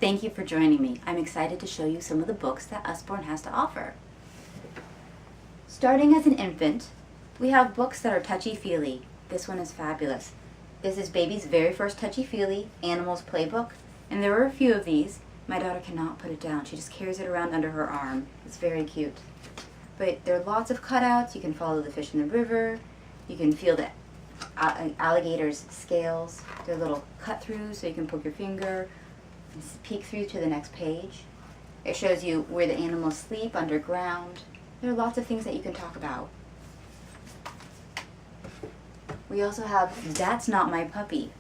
Thank you for joining me. I'm excited to show you some of the books that Usborne has to offer. Starting as an infant, we have books that are touchy-feely. This one is fabulous. This is Baby's very first touchy-feely Animals Playbook, and there are a few of these. My daughter cannot put it down. She just carries it around under her arm. It's very cute. But there are lots of cutouts. You can follow the fish in the river. You can feel the alligator's scales. They're little cut-throughs, so you can poke your finger and peek through to the next page. It shows you where the animals sleep underground. There are lots of things that you can talk about. We also have That's Not My Puppy.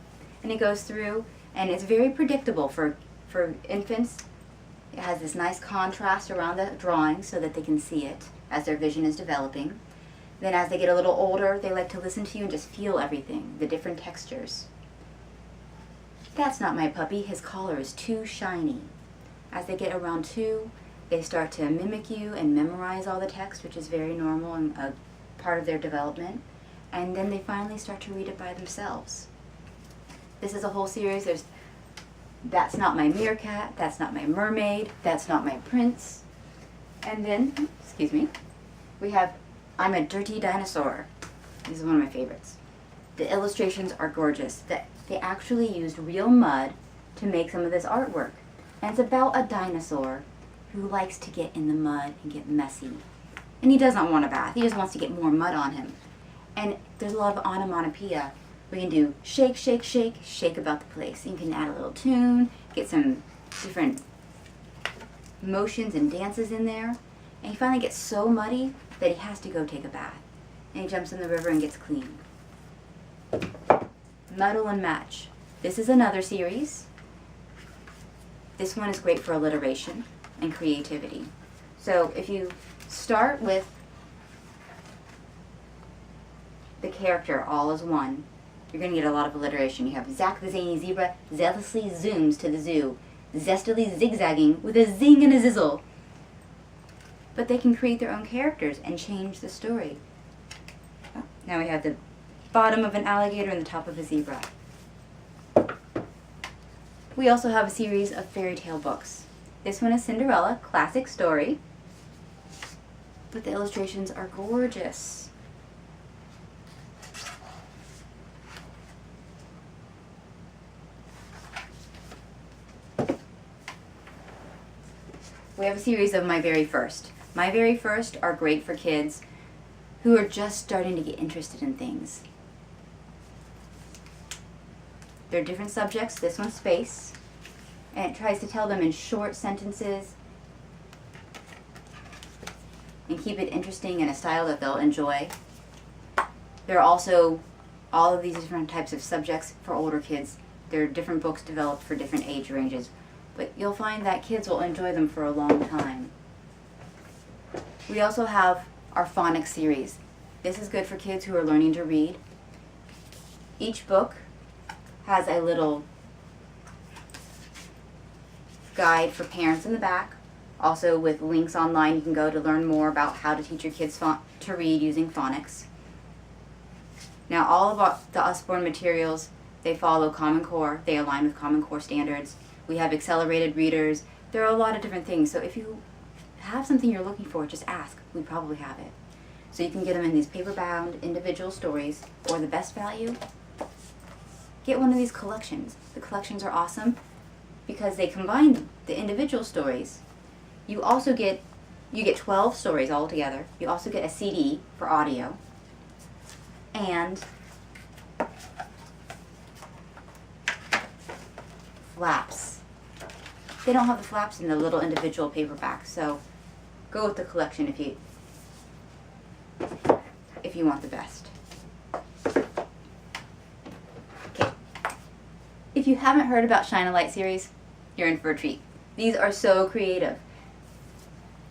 And it goes through, and it's very predictable for infants. It has this nice contrast around the drawing so that they can see it as their vision is developing. Then as they get a little older, they like to listen to you and just feel everything, the different textures. That's Not My Puppy. His collar is too shiny. As they get around 2, they start to mimic you and memorize all the text, which is very normal and a part of their development. And then they finally start to read it by themselves. This is a whole series. There's That's Not My Meerkat, That's Not My Mermaid, That's Not My Prince. And then, excuse me, we have I'm a Dirty Dinosaur. This is one of my favorites. The illustrations are gorgeous. They actually used real mud to make some of this artwork. And it's about a dinosaur who likes to get in the mud and get messy. And he doesn't want a bath. He just wants to get more mud on him. And there's a lot of onomatopoeia. We can do shake, shake, shake, shake about the place. You can add a little tune, get some different motions and dances in there. And he finally gets so muddy that he has to go take a bath. And he jumps in the river and gets clean. Muddle and Match. This is another series. This one is great for alliteration and creativity. So if you start with the character all as one, you're going to get a lot of alliteration. You have Zack the Zany Zebra zealously zooms to the zoo, zestily zigzagging with a zing and a zizzle. But they can create their own characters and change the story. Oh, now we have the bottom of an alligator and the top of a zebra. We also have a series of fairy tale books. This one is Cinderella, classic story, but the illustrations are gorgeous. We have a series of My Very First. My Very First are great for kids who are just starting to get interested in things. There are different subjects. This one's space, and it tries to tell them in short sentences and keep it interesting in a style that they'll enjoy. There are also all of these different types of subjects for older kids. There are different books developed for different age ranges, but you'll find that kids will enjoy them for a long time. We also have our phonics series. This is good for kids who are learning to read. Each book has a little guide for parents in the back, also with links online you can go to learn more about how to teach your kids to read using phonics. Now all of the Usborne materials, they follow Common Core, they align with Common Core standards. We have accelerated readers. There are a lot of different things, so if you have something you're looking for, just ask. We probably have it. So you can get them in these paper-bound individual stories, or the best value, get one of these collections. The collections are awesome because they combine the individual stories. You also get 12 stories all together. You also get a CD for audio. And flaps. They don't have the flaps in the little individual paperbacks, so go with the collection if you want the best. Okay. If you haven't heard about Shine a Light series, you're in for a treat. These are so creative.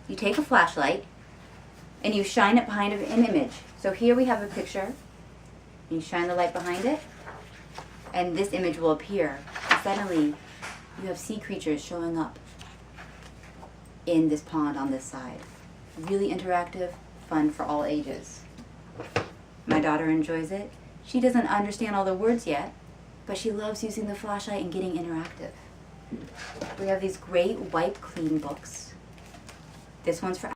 You take a flashlight and you shine it behind an image. So here we have a picture. You shine the light behind it, and this image will appear. And suddenly, you have sea creatures showing up in this pond on this side. Really interactive, fun for all ages. My daughter enjoys it. She doesn't understand all the words yet, but she loves using the flashlight and getting interactive. We have these great wipe clean books. This one's for